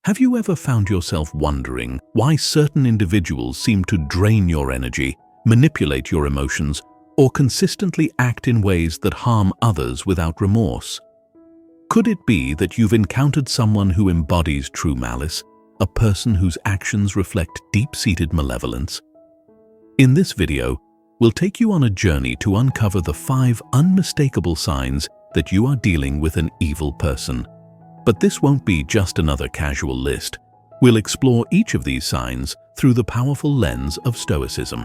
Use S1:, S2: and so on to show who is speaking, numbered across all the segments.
S1: Have you ever found yourself wondering why certain individuals seem to drain your energy, manipulate your emotions, or consistently act in ways that harm others without remorse? Could it be that you've encountered someone who embodies true malice, a person whose actions reflect deep-seated malevolence? In this video, we'll take you on a journey to uncover the 5 unmistakable signs that you are dealing with an evil person. But this won't be just another casual list. We'll explore each of these signs through the powerful lens of Stoicism.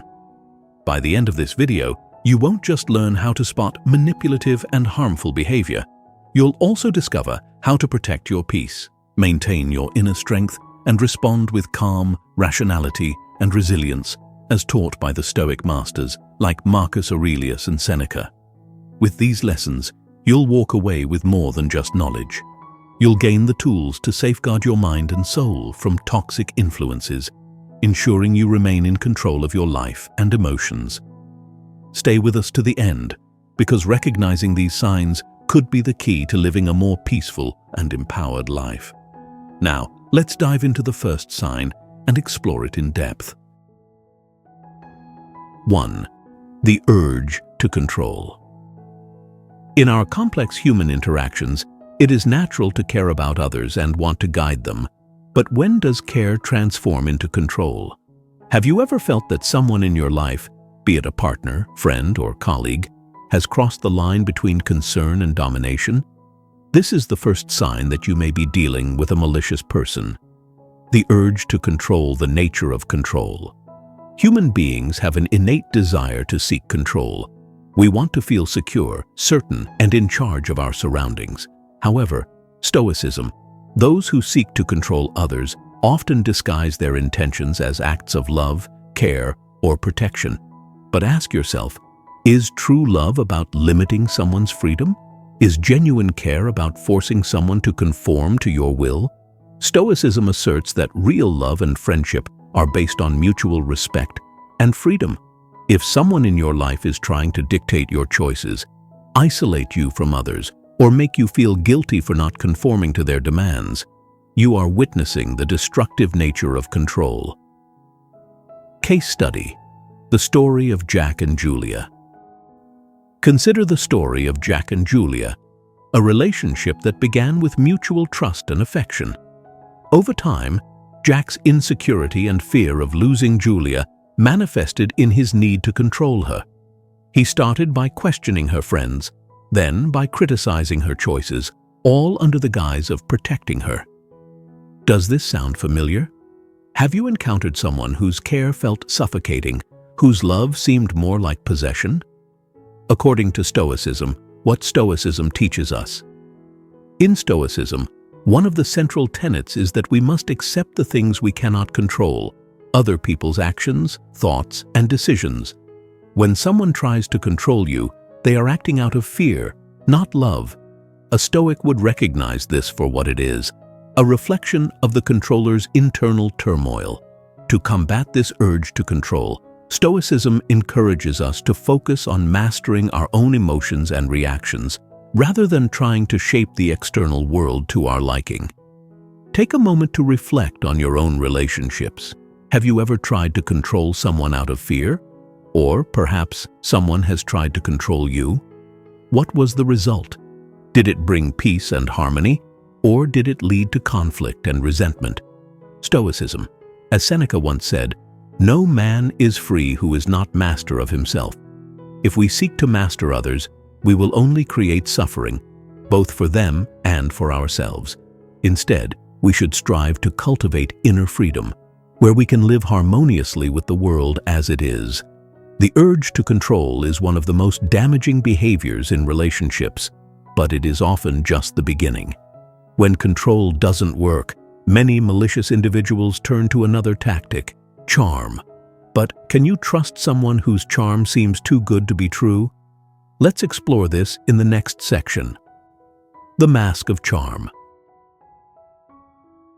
S1: By the end of this video, you won't just learn how to spot manipulative and harmful behavior. You'll also discover how to protect your peace, maintain your inner strength, and respond with calm, rationality, and resilience, as taught by the Stoic masters like Marcus Aurelius and Seneca. With these lessons, you'll walk away with more than just knowledge. You'll gain the tools to safeguard your mind and soul from toxic influences, ensuring you remain in control of your life and emotions. Stay with us to the end, because recognizing these signs could be the key to living a more peaceful and empowered life. Now, let's dive into the first sign and explore it in depth. 1. The urge to control. In our complex human interactions, it is natural to care about others and want to guide them. But when does care transform into control? Have you ever felt that someone in your life, be it a partner, friend, or colleague, has crossed the line between concern and domination? This is the first sign that you may be dealing with a malicious person. The urge to control the nature of control. Human beings have an innate desire to seek control. We want to feel secure, certain, and in charge of our surroundings. However, Stoicism, those who seek to control others, often disguise their intentions as acts of love, care, or protection. But ask yourself, is true love about limiting someone's freedom? Is genuine care about forcing someone to conform to your will? Stoicism asserts that real love and friendship are based on mutual respect and freedom. If someone in your life is trying to dictate your choices, isolate you from others, or make you feel guilty for not conforming to their demands, you are witnessing the destructive nature of control. Case study: the story of Jack and Julia. Consider the story of Jack and Julia, a relationship that began with mutual trust and affection. Over time, Jack's insecurity and fear of losing Julia manifested in his need to control her. He started by questioning her friends, then by criticizing her choices, all under the guise of protecting her. Does this sound familiar? Have you encountered someone whose care felt suffocating, whose love seemed more like possession? According to Stoicism, what Stoicism teaches us? In Stoicism, one of the central tenets is that we must accept the things we cannot control, other people's actions, thoughts, and decisions. When someone tries to control you, they are acting out of fear, not love. A Stoic would recognize this for what it is, a reflection of the controller's internal turmoil. To combat this urge to control, Stoicism encourages us to focus on mastering our own emotions and reactions, rather than trying to shape the external world to our liking. Take a moment to reflect on your own relationships. Have you ever tried to control someone out of fear? Or perhaps someone has tried to control you? What was the result? Did it bring peace and harmony, or did it lead to conflict and resentment? Stoicism, as Seneca once said, "No man is free who is not master of himself." If we seek to master others, we will only create suffering, both for them and for ourselves. Instead, we should strive to cultivate inner freedom, where we can live harmoniously with the world as it is. The urge to control is one of the most damaging behaviors in relationships, but it is often just the beginning. When control doesn't work, many malicious individuals turn to another tactic: charm. But can you trust someone whose charm seems too good to be true? Let's explore this in the next section. The mask of charm.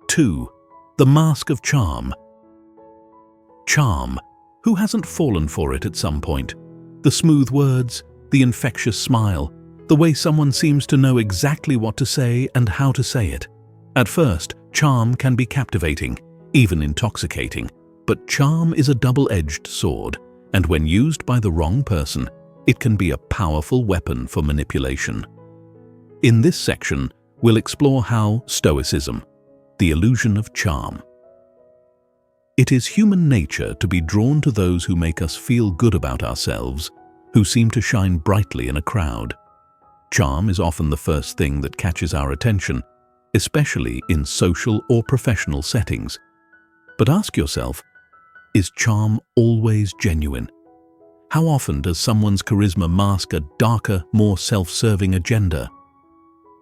S1: 2. The mask of charm. Charm. Who hasn't fallen for it at some point? The smooth words, the infectious smile, the way someone seems to know exactly what to say and how to say it. At first, Charm can be captivating, even intoxicating, but charm is a double-edged sword, and when used by the wrong person, it can be a powerful weapon for manipulation. In this section, we'll explore how Stoicism, the illusion of charm. It is human nature to be drawn to those who make us feel good about ourselves, who seem to shine brightly in a crowd. Charm is often the first thing that catches our attention, especially in social or professional settings. But ask yourself, is charm always genuine? How often does someone's charisma mask a darker, more self-serving agenda?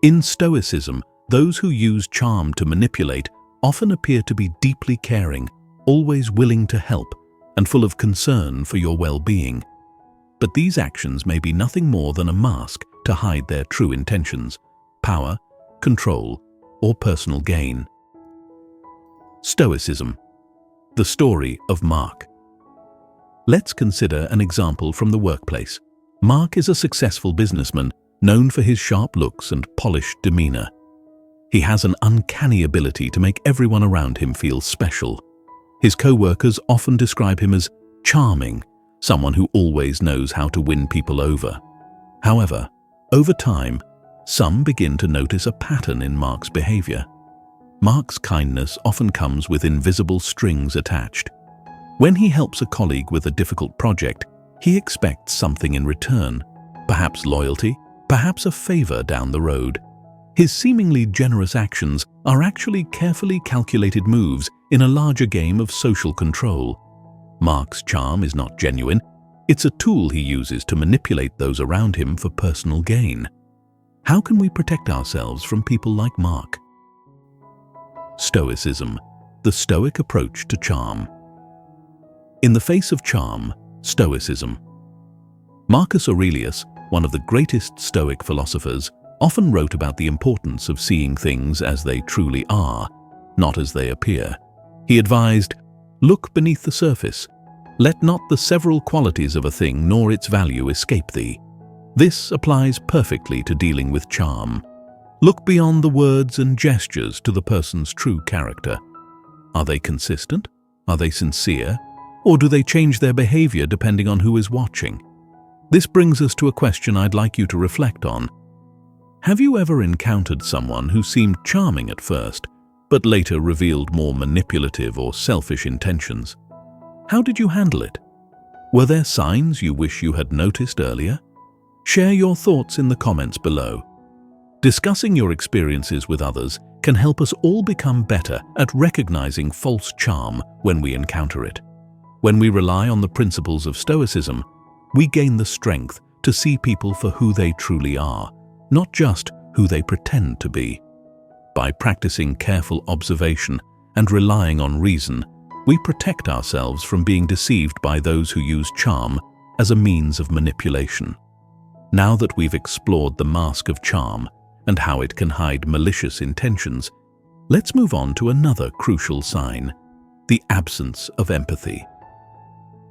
S1: In Stoicism, those who use charm to manipulate often appear to be deeply caring, always willing to help, and full of concern for your well-being. But these actions may be nothing more than a mask to hide their true intentions: power, control, or personal gain. Stoicism, the story of Mark. Let's consider an example from the workplace. Mark is a successful businessman known for his sharp looks and polished demeanor. He has an uncanny ability to make everyone around him feel special. His co-workers often describe him as charming, someone who always knows how to win people over. However, over time, some begin to notice a pattern in Mark's behavior. Mark's kindness often comes with invisible strings attached. When he helps a colleague with a difficult project, he expects something in return, perhaps loyalty, perhaps a favor down the road. His seemingly generous actions are actually carefully calculated moves in a larger game of social control. Mark's charm is not genuine. It's a tool he uses to manipulate those around him for personal gain. How can we protect ourselves from people like Mark? Stoicism, the Stoic approach to charm. In the face of charm, Stoicism. Marcus Aurelius, one of the greatest Stoic philosophers, often wrote about the importance of seeing things as they truly are, not as they appear. He advised, "Look beneath the surface. Let not the several qualities of a thing nor its value escape thee." This applies perfectly to dealing with charm. Look beyond the words and gestures to the person's true character. Are they consistent? Are they sincere? Or do they change their behavior depending on who is watching? This brings us to a question I'd like you to reflect on. Have you ever encountered someone who seemed charming at first, but later revealed more manipulative or selfish intentions? How did you handle it? Were there signs you wish you had noticed earlier? Share your thoughts in the comments below. Discussing your experiences with others can help us all become better at recognizing false charm when we encounter it. When we rely on the principles of Stoicism, we gain the strength to see people for who they truly are, not just who they pretend to be. By practicing careful observation and relying on reason, we protect ourselves from being deceived by those who use charm as a means of manipulation. Now that we've explored the mask of charm and how it can hide malicious intentions, let's move on to another crucial sign: the absence of empathy.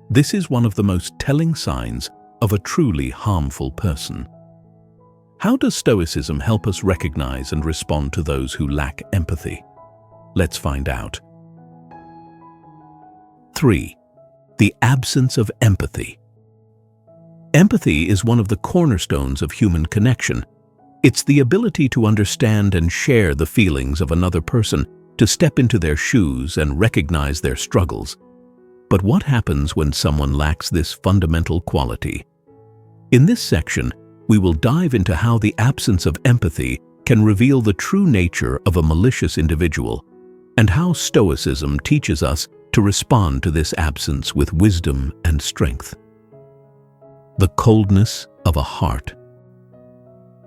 S1: This is one of the most telling signs of a truly harmful person. How does Stoicism help us recognize and respond to those who lack empathy? Let's find out. 3. The absence of empathy. Empathy is one of the cornerstones of human connection. It's the ability to understand and share the feelings of another person, to step into their shoes and recognize their struggles. But what happens when someone lacks this fundamental quality? In this section, we will dive into how the absence of empathy can reveal the true nature of a malicious individual, and how Stoicism teaches us to respond to this absence with wisdom and strength. The coldness of a heart.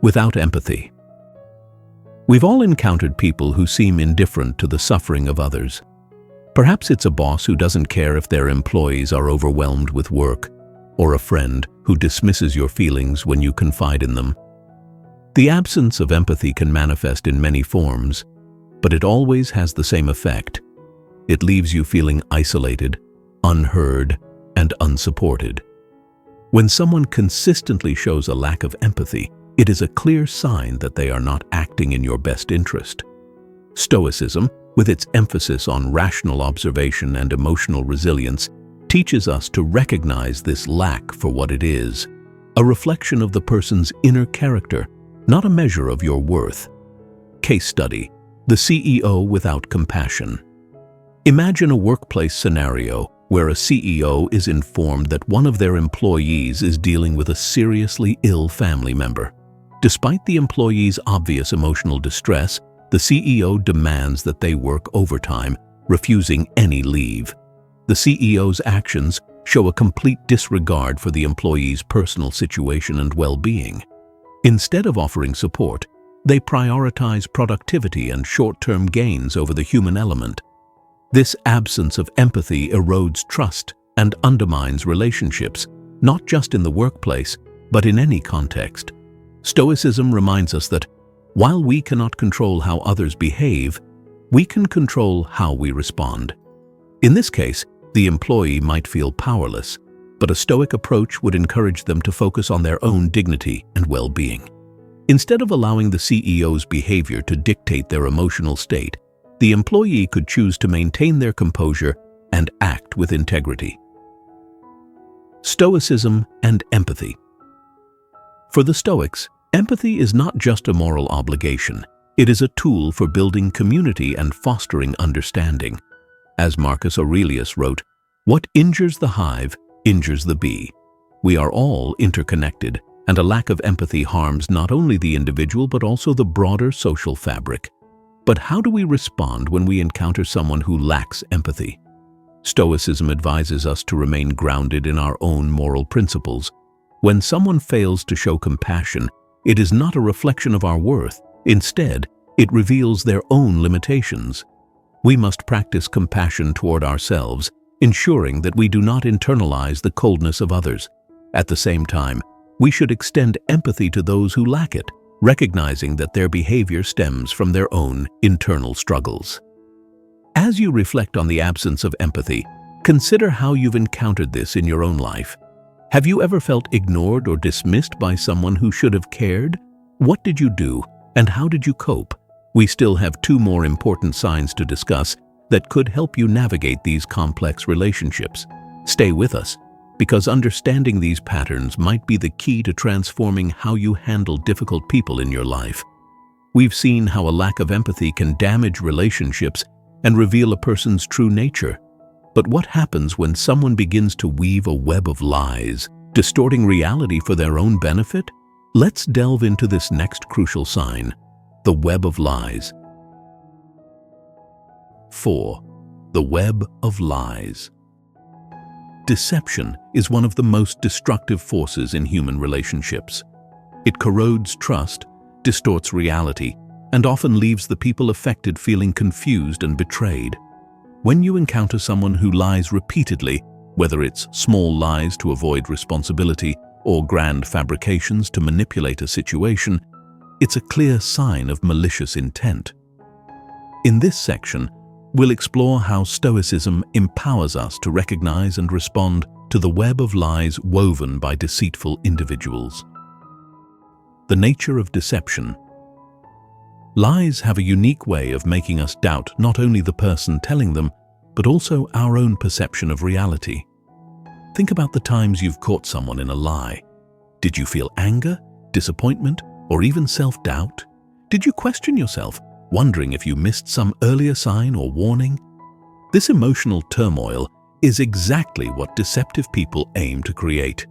S1: Without empathy. We've all encountered people who seem indifferent to the suffering of others. Perhaps it's a boss who doesn't care if their employees are overwhelmed with work, or a friend who dismisses your feelings when you confide in them. The absence of empathy can manifest in many forms, but it always has the same effect. It leaves you feeling isolated, unheard, and unsupported. When someone consistently shows a lack of empathy, it is a clear sign that they are not acting in your best interest. Stoicism, with its emphasis on rational observation and emotional resilience, teaches us to recognize this lack for what it is, a reflection of the person's inner character, not a measure of your worth. Case study: the CEO without compassion. Imagine a workplace scenario where a CEO is informed that one of their employees is dealing with a seriously ill family member. Despite the employee's obvious emotional distress, the CEO demands that they work overtime, refusing any leave. The CEO's actions show a complete disregard for the employee's personal situation and well-being. Instead of offering support, they prioritize productivity and short-term gains over the human element. This absence of empathy erodes trust and undermines relationships, not just in the workplace, but in any context. Stoicism reminds us that, while we cannot control how others behave, we can control how we respond. In this case, the employee might feel powerless, but a Stoic approach would encourage them to focus on their own dignity and well-being. Instead of allowing the CEO's behavior to dictate their emotional state, the employee could choose to maintain their composure and act with integrity. Stoicism and empathy. For the Stoics, empathy is not just a moral obligation. It is a tool for building community and fostering understanding. As Marcus Aurelius wrote, "What injures the hive injures the bee." We are all interconnected, and a lack of empathy harms not only the individual but also the broader social fabric. But how do we respond when we encounter someone who lacks empathy? Stoicism advises us to remain grounded in our own moral principles. When someone fails to show compassion, it is not a reflection of our worth. Instead, it reveals their own limitations. We must practice compassion toward ourselves, ensuring that we do not internalize the coldness of others. At the same time, we should extend empathy to those who lack it, recognizing that their behavior stems from their own internal struggles. As you reflect on the absence of empathy, consider how you've encountered this in your own life. Have you ever felt ignored or dismissed by someone who should have cared? What did you do, and how did you cope? We still have 2 more important signs to discuss that could help you navigate these complex relationships. Stay with us, because understanding these patterns might be the key to transforming how you handle difficult people in your life. We've seen how a lack of empathy can damage relationships and reveal a person's true nature. But what happens when someone begins to weave a web of lies, distorting reality for their own benefit? Let's delve into this next crucial sign: the web of lies. 4. The web of lies. Deception is one of the most destructive forces in human relationships. It corrodes trust, distorts reality, and often leaves the people affected feeling confused and betrayed. When you encounter someone who lies repeatedly, whether it's small lies to avoid responsibility or grand fabrications to manipulate a situation, it's a clear sign of malicious intent. In this section, we'll explore how Stoicism empowers us to recognize and respond to the web of lies woven by deceitful individuals. The nature of deception. Lies have a unique way of making us doubt not only the person telling them, but also our own perception of reality. Think about the times you've caught someone in a lie. Did you feel anger, disappointment, or even self-doubt? Did you question yourself, wondering if you missed some earlier sign or warning? This emotional turmoil is exactly what deceptive people aim to create.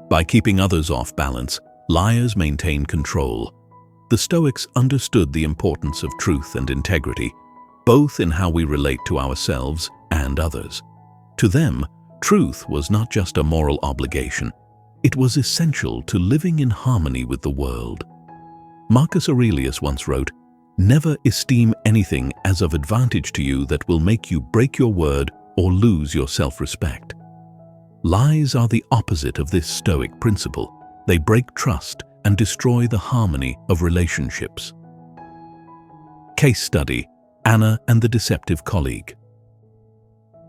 S1: By keeping others off balance, liars maintain control. The Stoics understood the importance of truth and integrity, both in how we relate to ourselves and others. To them, truth was not just a moral obligation, it was essential to living in harmony with the world. Marcus Aurelius once wrote, "Never esteem anything as of advantage to you that will make you break your word or lose your self-respect." Lies are the opposite of this Stoic principle. They break trust and destroy the harmony of relationships. Case study: Anna and the deceptive colleague.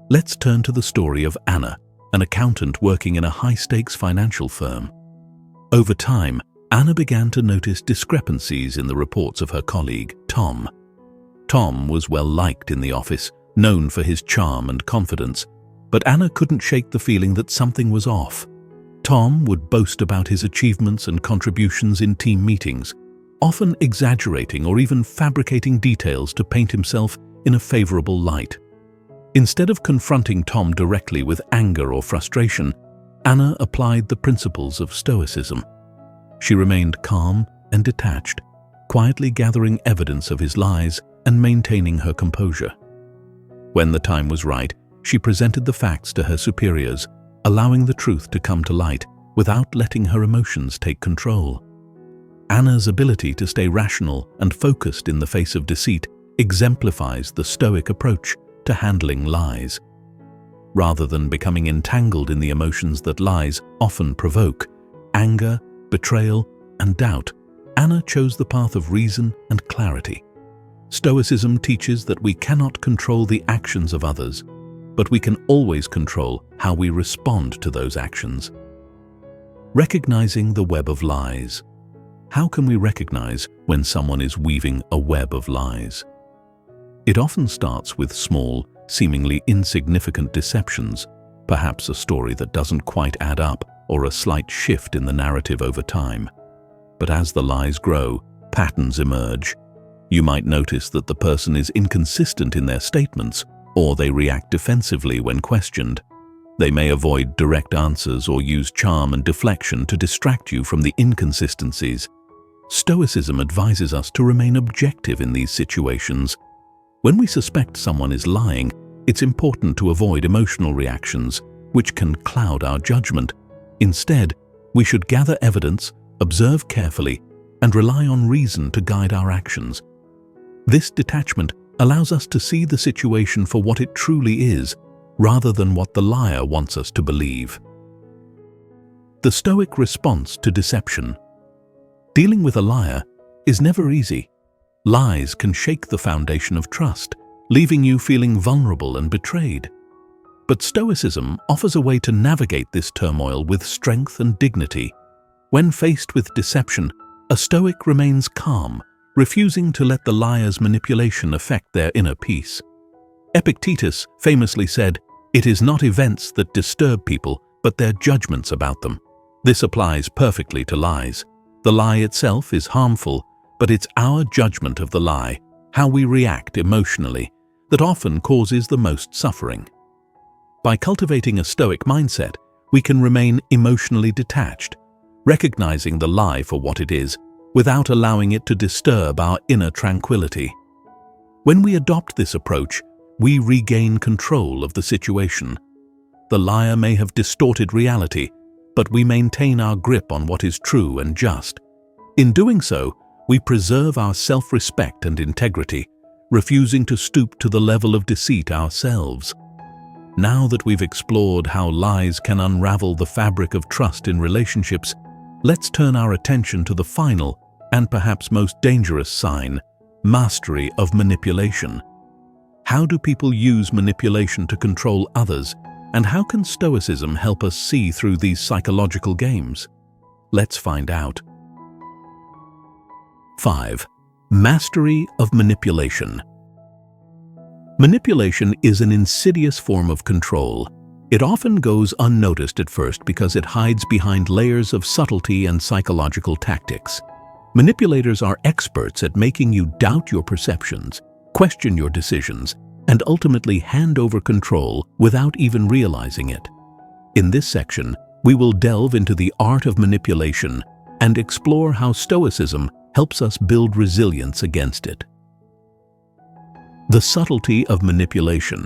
S1: Let's turn to the story of Anna, an accountant working in a high-stakes financial firm. Over time, Anna began to notice discrepancies in the reports of her colleague, Tom. Tom was well liked in the office, known for his charm and confidence, but Anna couldn't shake the feeling that something was off. Tom would boast about his achievements and contributions in team meetings, often exaggerating or even fabricating details to paint himself in a favorable light. Instead of confronting Tom directly with anger or frustration, Anna applied the principles of Stoicism. She remained calm and detached, quietly gathering evidence of his lies and maintaining her composure. When the time was right, she presented the facts to her superiors, allowing the truth to come to light without letting her emotions take control. Anna's ability to stay rational and focused in the face of deceit exemplifies the Stoic approach to handling lies. Rather than becoming entangled in the emotions that lies often provoke, anger, betrayal, and doubt, Anna chose the path of reason and clarity. Stoicism teaches that we cannot control the actions of others, but we can always control how we respond to those actions. Recognizing the web of lies. How can we recognize when someone is weaving a web of lies? It often starts with small, seemingly insignificant deceptions, perhaps a story that doesn't quite add up or a slight shift in the narrative over time. But as the lies grow, patterns emerge. You might notice that the person is inconsistent in their statements, or they react defensively when questioned. They may avoid direct answers or use charm and deflection to distract you from the inconsistencies. Stoicism advises us to remain objective in these situations. When we suspect someone is lying, it's important to avoid emotional reactions, which can cloud our judgment. Instead, we should gather evidence, observe carefully, and rely on reason to guide our actions. This detachment allows us to see the situation for what it truly is, rather than what the liar wants us to believe. The Stoic response to deception. Dealing with a liar is never easy. Lies can shake the foundation of trust, leaving you feeling vulnerable and betrayed. But Stoicism offers a way to navigate this turmoil with strength and dignity. When faced with deception, a Stoic remains calm, refusing to let the liar's manipulation affect their inner peace. Epictetus famously said, "It is not events that disturb people, but their judgments about them." This applies perfectly to lies. The lie itself is harmful, but it's our judgment of the lie, how we react emotionally, that often causes the most suffering. By cultivating a Stoic mindset, we can remain emotionally detached, recognizing the lie for what it is, without allowing it to disturb our inner tranquility. When we adopt this approach, we regain control of the situation. The liar may have distorted reality, but we maintain our grip on what is true and just. In doing so, we preserve our self-respect and integrity, refusing to stoop to the level of deceit ourselves. Now that we've explored how lies can unravel the fabric of trust in relationships, let's turn our attention to the final and perhaps most dangerous sign, mastery of manipulation. How do people use manipulation to control others, and how can Stoicism help us see through these psychological games? Let's find out. 5. Mastery of manipulation. Manipulation is an insidious form of control. It often goes unnoticed at first because it hides behind layers of subtlety and psychological tactics. Manipulators are experts at making you doubt your perceptions, question your decisions, and ultimately hand over control without even realizing it. In this section, we will delve into the art of manipulation and explore how Stoicism helps us build resilience against it. The subtlety of manipulation.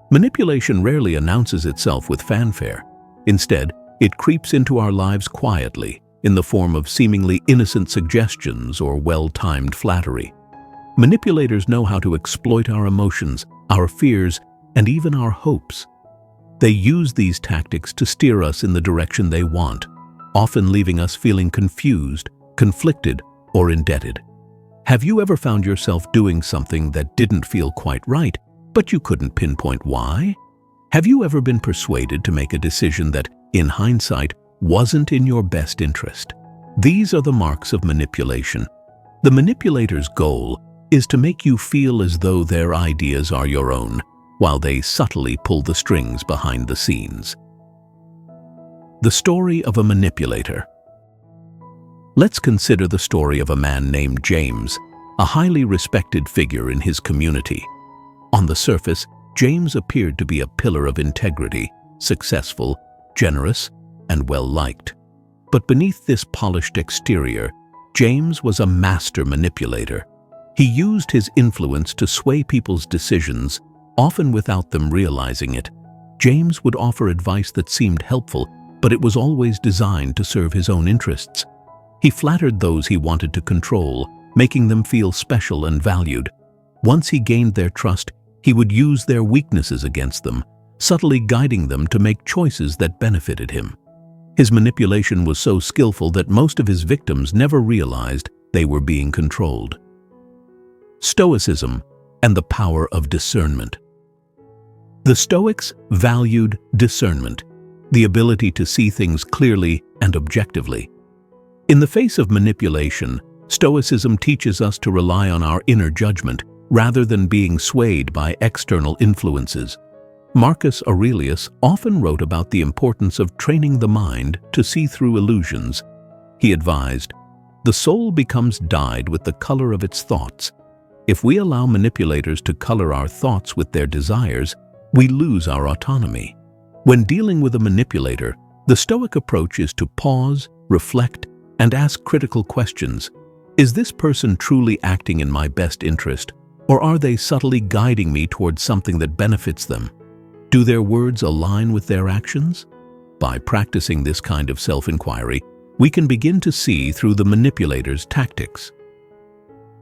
S1: Manipulation rarely announces itself with fanfare. Instead, it creeps into our lives quietly, in the form of seemingly innocent suggestions or well-timed flattery. Manipulators know how to exploit our emotions, our fears, and even our hopes. They use these tactics to steer us in the direction they want, often leaving us feeling confused, conflicted, or indebted. Have you ever found yourself doing something that didn't feel quite right, but you couldn't pinpoint why? Have you ever been persuaded to make a decision that, in hindsight, wasn't in your best interest? These are the marks of manipulation. The manipulator's goal is to make you feel as though their ideas are your own, while they subtly pull the strings behind the scenes. The story of a manipulator. Let's consider the story of a man named James, a highly respected figure in his community. On the surface, James appeared to be a pillar of integrity, successful, generous, and well-liked. But beneath this polished exterior, James was a master manipulator. He used his influence to sway people's decisions, often without them realizing it. James would offer advice that seemed helpful, but it was always designed to serve his own interests. He flattered those he wanted to control, making them feel special and valued. Once he gained their trust, he would use their weaknesses against them, subtly guiding them to make choices that benefited him. His manipulation was so skillful that most of his victims never realized they were being controlled. Stoicism and the power of discernment. The Stoics valued discernment, the ability to see things clearly and objectively. In the face of manipulation, Stoicism teaches us to rely on our inner judgment rather than being swayed by external influences. Marcus Aurelius often wrote about the importance of training the mind to see through illusions. He advised, "The soul becomes dyed with the color of its thoughts. If we allow manipulators to color our thoughts with their desires, we lose our autonomy." When dealing with a manipulator, the Stoic approach is to pause, reflect, and ask critical questions. Is this person truly acting in my best interest, or are they subtly guiding me towards something that benefits them? Do their words align with their actions? By practicing this kind of self-inquiry, we can begin to see through the manipulator's tactics.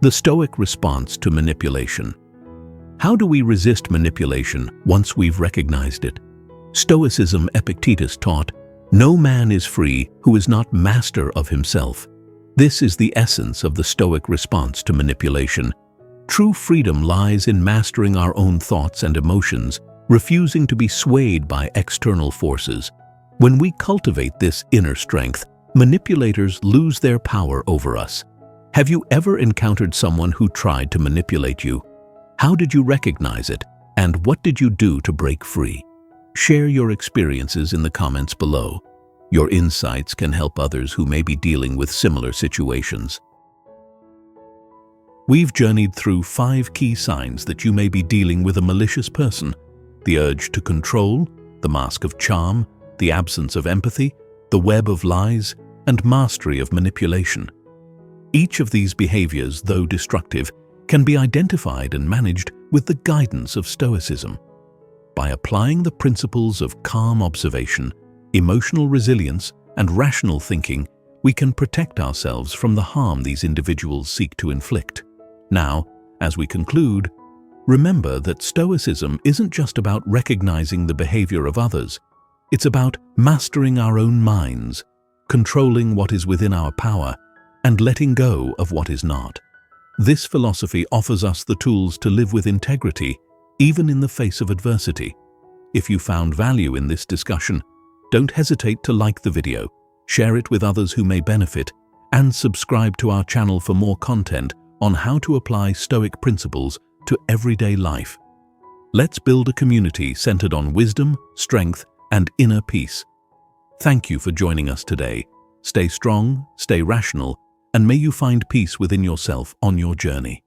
S1: The Stoic response to manipulation. How do we resist manipulation once we've recognized it? Stoicism Epictetus taught, "No man is free who is not master of himself." This is the essence of the Stoic response to manipulation. True freedom lies in mastering our own thoughts and emotions, refusing to be swayed by external forces. When we cultivate this inner strength, manipulators lose their power over us. Have you ever encountered someone who tried to manipulate you? How did you recognize it, and what did you do to break free? Share your experiences in the comments below. Your insights can help others who may be dealing with similar situations. We've journeyed through 5 key signs that you may be dealing with a malicious person: the urge to control, the mask of charm, the absence of empathy, the web of lies, and mastery of manipulation. Each of these behaviors, though destructive, can be identified and managed with the guidance of Stoicism. By applying the principles of calm observation, emotional resilience, and rational thinking, we can protect ourselves from the harm these individuals seek to inflict. Now, as we conclude, remember that Stoicism isn't just about recognizing the behavior of others. It's about mastering our own minds, controlling what is within our power, and letting go of what is not. This philosophy offers us the tools to live with integrity, even in the face of adversity. If you found value in this discussion, don't hesitate to like the video, share it with others who may benefit, and subscribe to our channel for more content on how to apply Stoic principles to everyday life. Let's build a community centered on wisdom, strength, and inner peace. Thank you for joining us today. Stay strong, stay rational, and may you find peace within yourself on your journey.